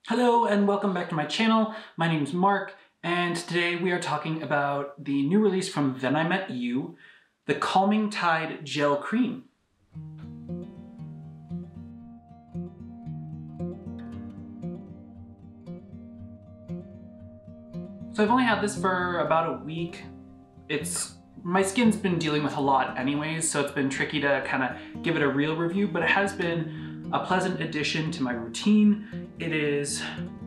Hello and welcome back to my channel. My name's Mark and today we are talking about the new release from Then I Met You, the Calming Tide Gel Cream. So I've only had this for about a week. My skin's been dealing with a lot anyways, so it's been tricky to kind of give it a real review, but it has been a pleasant addition to my routine. It is,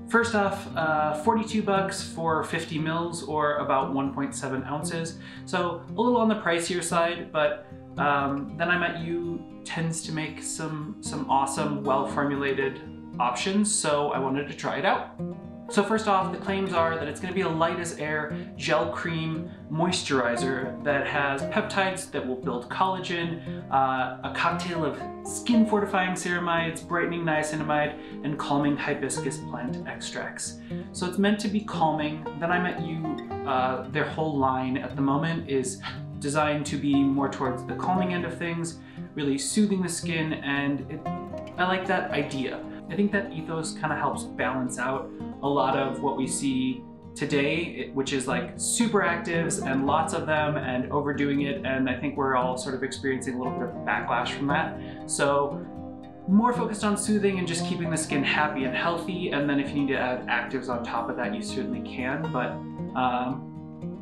first off, 42 bucks for 50 mils or about 1.7 ounces. So a little on the pricier side, but Then I Met You tends to make some awesome, well-formulated options, so I wanted to try it out. So first off, the claims are that it's going to be a light as air gel cream moisturizer that has peptides that will build collagen, a cocktail of skin fortifying ceramides, brightening niacinamide, and calming hibiscus plant extracts. So it's meant to be calming. Then I Met You, their whole line at the moment is designed to be more towards the calming end of things, really soothing the skin, and I like that idea. I think that ethos kind of helps balance out a lot of what we see today, which is like super actives and lots of them and overdoing it, and I think we're all sort of experiencing a little bit of backlash from that. So more focused on soothing and just keeping the skin happy and healthy, and then if you need to add actives on top of that, you certainly can. But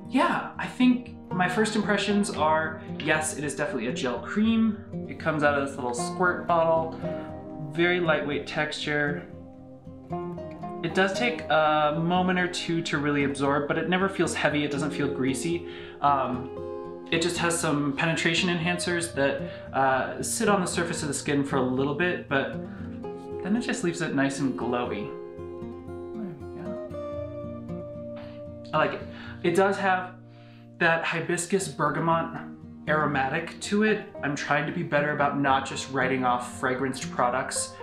yeah, I think my first impressions are, yes, it is definitely a gel cream. It comes out of this little squirt bottle. Very lightweight texture. It does take a moment or two to really absorb, but it never feels heavy, it doesn't feel greasy. It just has some penetration enhancers that sit on the surface of the skin for a little bit, but then it just leaves it nice and glowy. There we go. I like it. It does have that hibiscus bergamot aromatic to it. I'm trying to be better about not just writing off fragranced products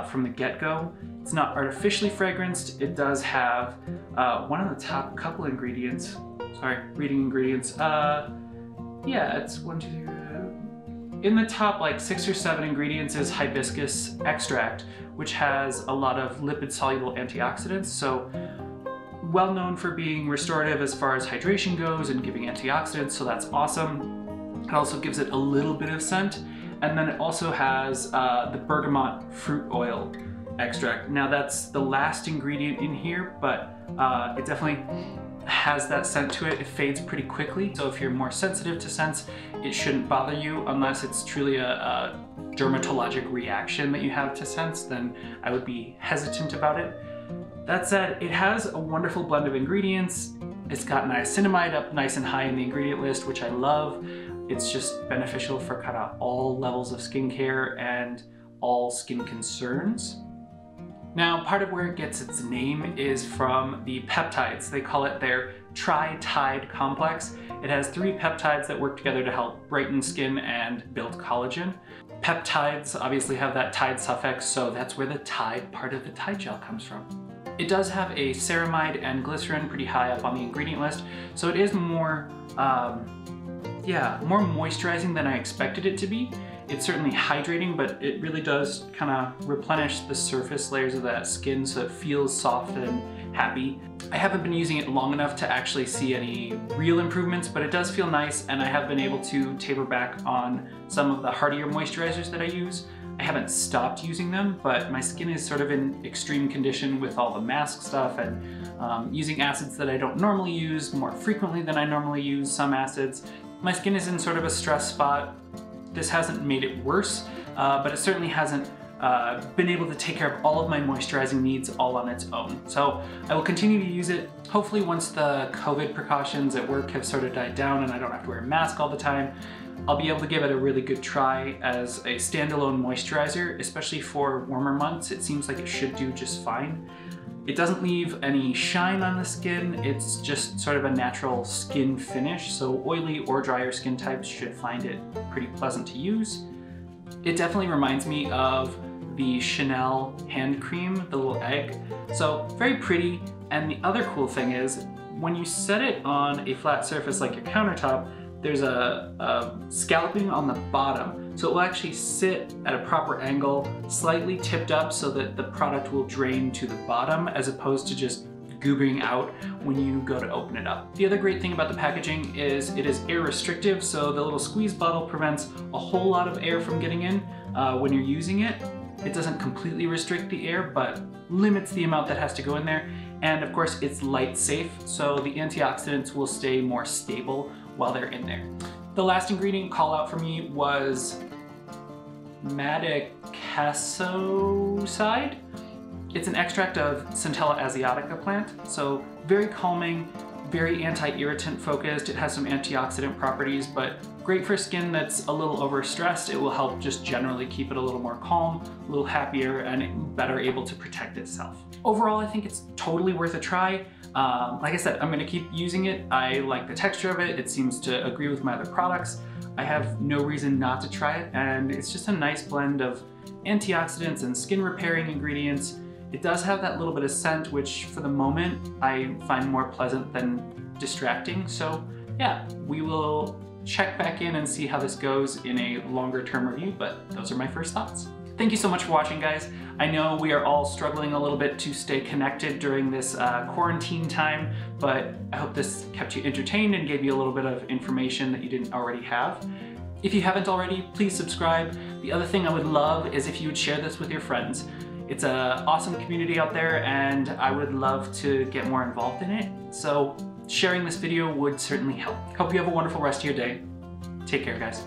from the get-go. It's not artificially fragranced. It does have one of the top couple ingredients. Sorry, reading ingredients. Yeah, it's 1, 2, 3. In the top like 6 or 7 ingredients is hibiscus extract, which has a lot of lipid-soluble antioxidants. So well known for being restorative as far as hydration goes and giving antioxidants, so that's awesome. It also gives it a little bit of scent, and then it also has the bergamot fruit oil extract. Now that's the last ingredient in here, but it definitely has that scent to it. It fades pretty quickly, so if you're more sensitive to scents, it shouldn't bother you unless it's truly a dermatologic reaction that you have to scents, then I would be hesitant about it. That said, it has a wonderful blend of ingredients. It's got niacinamide up nice and high in the ingredient list, which I love. It's just beneficial for kind of all levels of skincare and all skin concerns. Now, part of where it gets its name is from the peptides. They call it their Tri-Tide complex. It has 3 peptides that work together to help brighten skin and build collagen. Peptides obviously have that tide suffix, so that's where the Tide part of the Tide gel comes from. It does have a ceramide and glycerin pretty high up on the ingredient list, so it is more more moisturizing than I expected it to be. It's certainly hydrating, but it really does kind of replenish the surface layers of that skin so it feels soft and happy. I haven't been using it long enough to actually see any real improvements, but it does feel nice, and I have been able to taper back on some of the hardier moisturizers that I use. I haven't stopped using them, but my skin is sort of in extreme condition with all the mask stuff and using acids that I don't normally use more frequently than I normally use some acids. My skin is in sort of a stress spot. This hasn't made it worse, but it certainly hasn't been able to take care of all of my moisturizing needs all on its own. So I will continue to use it. Hopefully once the COVID precautions at work have sort of died down and I don't have to wear a mask all the time, I'll be able to give it a really good try as a standalone moisturizer, especially for warmer months. It seems like it should do just fine. It doesn't leave any shine on the skin. It's just sort of a natural skin finish, so oily or drier skin types should find it pretty pleasant to use. It definitely reminds me of the Chanel hand cream, the little egg. So very pretty, and the other cool thing is when you set it on a flat surface like your countertop, there's a scalloping on the bottom. So it will actually sit at a proper angle, slightly tipped up so that the product will drain to the bottom as opposed to just goobering out when you go to open it up. The other great thing about the packaging is it is air restrictive, so the little squeeze bottle prevents a whole lot of air from getting in when you're using it. It doesn't completely restrict the air, but limits the amount that has to go in there. And of course, it's light safe, so the antioxidants will stay more stable while they're in there. The last ingredient call out for me was madecassoside. It's an extract of Centella asiatica plant, so very calming, very anti-irritant focused. It has some antioxidant properties, but great for skin that's a little overstressed. It will help just generally keep it a little more calm, a little happier, and better able to protect itself. Overall, I think it's totally worth a try. Like I said, I'm gonna keep using it. I like the texture of it. It seems to agree with my other products. I have no reason not to try it, and it's just a nice blend of antioxidants and skin repairing ingredients. It does have that little bit of scent, which for the moment I find more pleasant than distracting. So yeah, we will check back in and see how this goes in a longer term review, but those are my first thoughts. Thank you so much for watching, guys. I know we are all struggling a little bit to stay connected during this quarantine time, but I hope this kept you entertained and gave you a little bit of information that you didn't already have. If you haven't already, please subscribe. The other thing I would love is if you would share this with your friends. It's an awesome community out there, and I would love to get more involved in it. So sharing this video would certainly help. Hope you have a wonderful rest of your day. Take care, guys.